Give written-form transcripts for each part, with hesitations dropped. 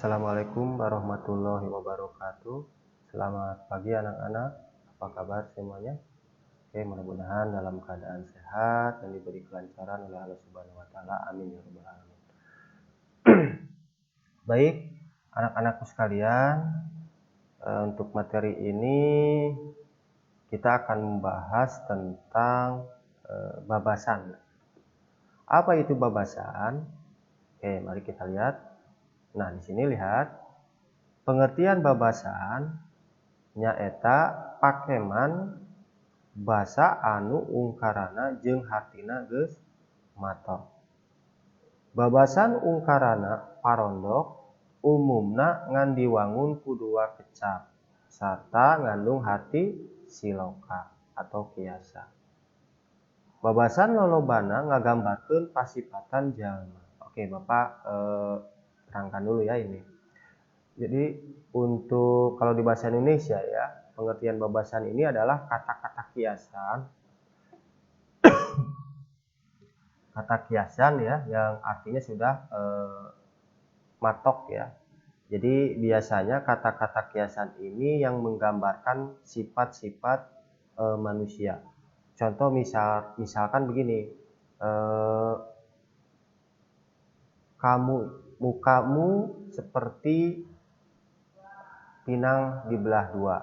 Assalamualaikum warahmatullahi wabarakatuh. Selamat pagi anak-anak, apa kabar semuanya? Oke, mudah-mudahan dalam keadaan sehat dan diberi kelancaran oleh Allah Subhanahu wa taala. Amin ya rabbal alamin. Baik, anak-anakku sekalian, untuk materi ini kita akan membahas tentang babasan. Apa itu babasan? Oke, mari kita lihat. Nah, di sini lihat pengertian babasan nyaeta pakeman basa anu ungkarana jeung hartina geus matok. Babasan ungkarana parondok umumna ngan diwangun ku dua kecap sarta ngandung harti siloka atau kiasa. Babasan lolobana ngagambarkeun pasifatan jalma. Oke, Bapak terangkan dulu ya ini. Jadi untuk kalau di bahasa Indonesia ya, pengertian babasan ini adalah kata-kata kiasan. Kata kiasan ya yang artinya sudah matok ya. Jadi biasanya kata-kata kiasan ini yang menggambarkan sifat-sifat manusia. Contoh misalkan begini, mukamu seperti pinang dibelah dua.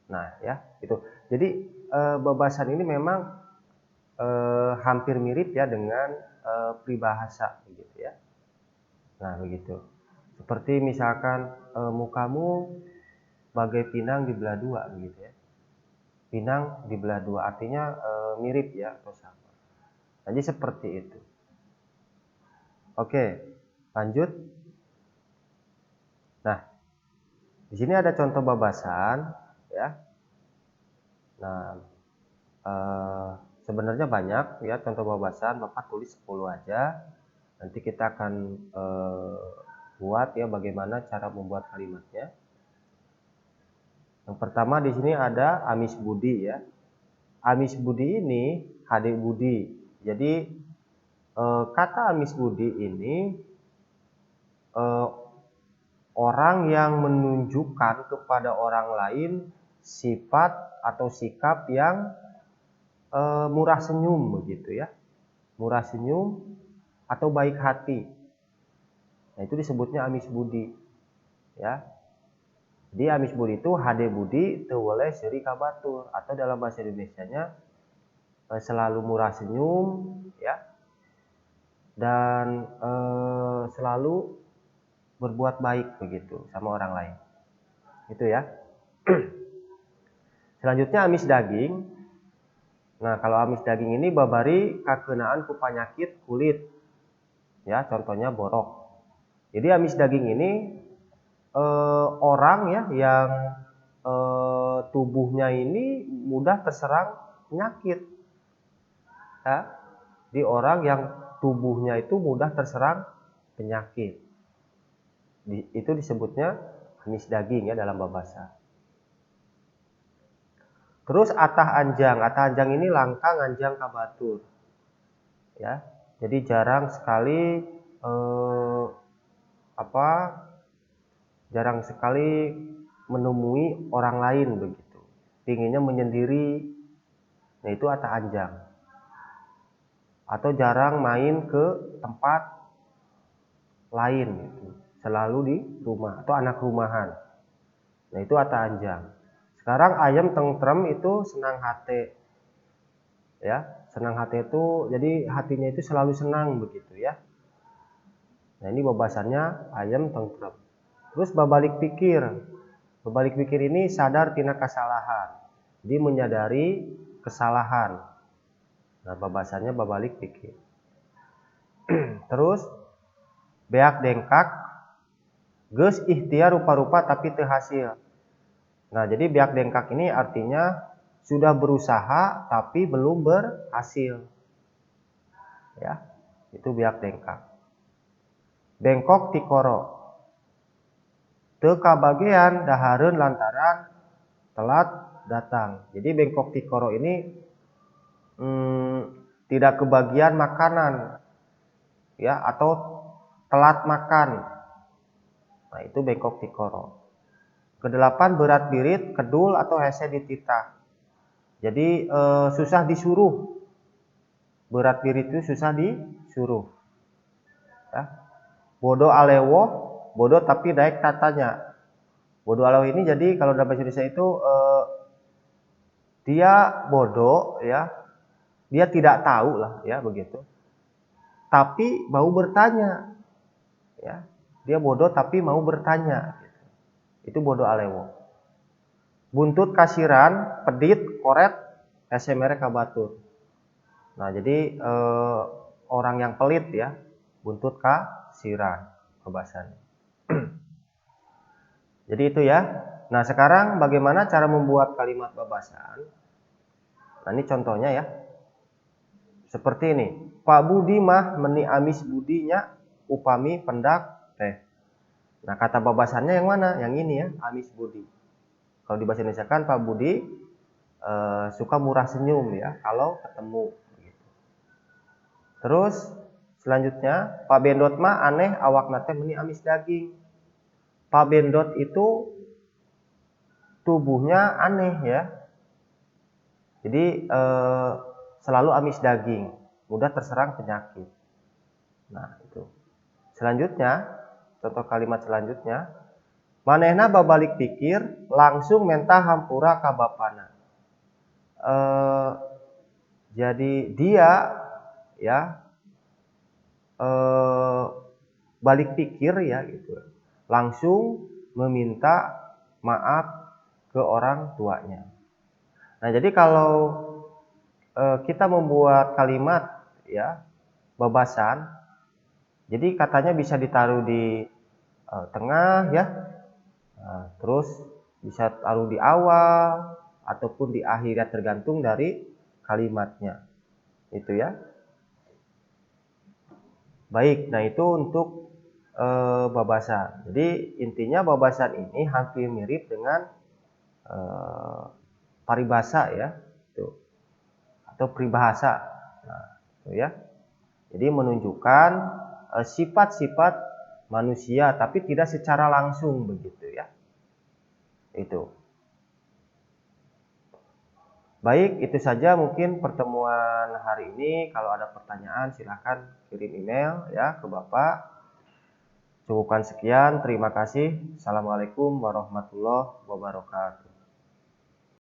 Nah ya itu. Jadi babasan ini memang hampir mirip ya dengan peribahasa begitu ya. Nah begitu. Seperti misalkan mukamu bagai pinang dibelah dua begitu ya. Pinang dibelah dua artinya mirip ya atau sama. Jadi seperti itu. Oke, lanjut. Nah, di sini ada contoh babasan ya. Nah, sebenarnya banyak ya contoh babasan, Bapak tulis 10 aja. Nanti kita akan buat ya bagaimana cara membuat kalimatnya. Yang pertama di sini ada amis budi ya. Amis budi ini hade budi. Jadi kata amis budi ini orang yang menunjukkan kepada orang lain sifat atau sikap yang murah senyum begitu ya. Murah senyum atau baik hati. Nah, itu disebutnya amis budi. Ya. Jadi amis budi itu hade budi teu weles seuri ka batur atau dalam bahasa Indonesianya selalu murah senyum ya. Dan selalu berbuat baik begitu sama orang lain. Itu ya. Selanjutnya amis daging. Nah, kalau amis daging ini babari kakeunaan ku panyakit kulit. Ya, contohnya borok. Jadi amis daging ini orang ya yang tubuhnya ini mudah terserang penyakit. Ya. Di orang yang tubuhnya itu mudah terserang penyakit. Itu disebutnya amis daging ya dalam bahasa. Terus atah anjang ini langka nganjang ka batur. Ya. Jadi jarang sekali jarang sekali menemui orang lain begitu. Pinginnya menyendiri. Nah, itu atah anjang. Atau jarang main ke tempat lain gitu. Selalu di rumah atau anak rumahan. Nah, itu atah anjang. Sekarang ayam tentrem itu senang hati. Ya, senang hati itu jadi hatinya itu selalu senang begitu ya. Nah, ini babasannya ayam tentrem. Terus babalik pikir. Babalik pikir ini sadar tina kesalahan. Jadi menyadari kesalahan. Nah, babasannya babalik pikir. Terus beak dengkak geus ikhtiar rupa-rupa tapi teu hasil. Nah, jadi beak dengkak ini artinya sudah berusaha tapi belum berhasil. Ya, itu beak dengkak. Bengkok tikoro. Teu kabagean dahareun lantaran telat datang. Jadi bengkok tikoro ini tidak kebagian makanan. Ya, atau telat makan. Nah, itu bengkok tikoro. Kedelapan, berat birit, kedul atau hese dititah. Jadi susah disuruh. Berat birit itu susah disuruh. Ya. Bodoh alewo, bodoh tapi daek tatanya. Bodoh alewo ini jadi kalau dalam bahasa Indonesia itu dia bodoh, ya, dia tidak tahu lah, ya, begitu. Tapi mau bertanya, ya, dia bodoh tapi mau bertanya. Gitu. Itu bodoh alewo. Buntut kasiran, pedit, koret, SMR kabatur. Nah, jadi orang yang pelit, ya, buntut kasiran kebasan. Jadi itu, ya. Nah, sekarang bagaimana cara membuat kalimat babasan? Nah, ini contohnya, ya. Seperti ini. Pak Budi mah meni amis budinya upami pendak teh. Nah, kata babasannya yang mana? Yang ini, ya, amis budi. Kalau di bahasa Indonesia kan Pak Budi suka murah senyum, ya, kalau ketemu. Gitu. Terus selanjutnya Pak Bendot mah aneh awak nate meni amis daging. Pak Bendot itu tubuhnya aneh, ya. Jadi selalu amis daging, mudah terserang penyakit. Nah, itu. Selanjutnya, contoh kalimat selanjutnya, manehna babalik pikir langsung mentah hampura ka bapana. Jadi dia, ya, balik pikir, ya, gitu, langsung meminta maaf ke orang tuanya. Nah, jadi kalau kita membuat kalimat, ya, babasan, jadi katanya bisa ditaruh di tengah, ya, terus bisa taruh di awal ataupun di akhir, ya, tergantung dari kalimatnya. Itu, ya. Baik, nah itu untuk babasan. Jadi intinya babasan ini hampir mirip dengan paribasa, ya, itu, atau peribahasa. Nah, itu, ya. Jadi menunjukkan sifat-sifat manusia tapi tidak secara langsung, begitu, ya. Itu. Baik, itu saja mungkin pertemuan hari ini. Kalau ada pertanyaan silahkan kirim email, ya, ke Bapak. Cukupkan sekian, terima kasih. Assalamualaikum warahmatullahi wabarakatuh.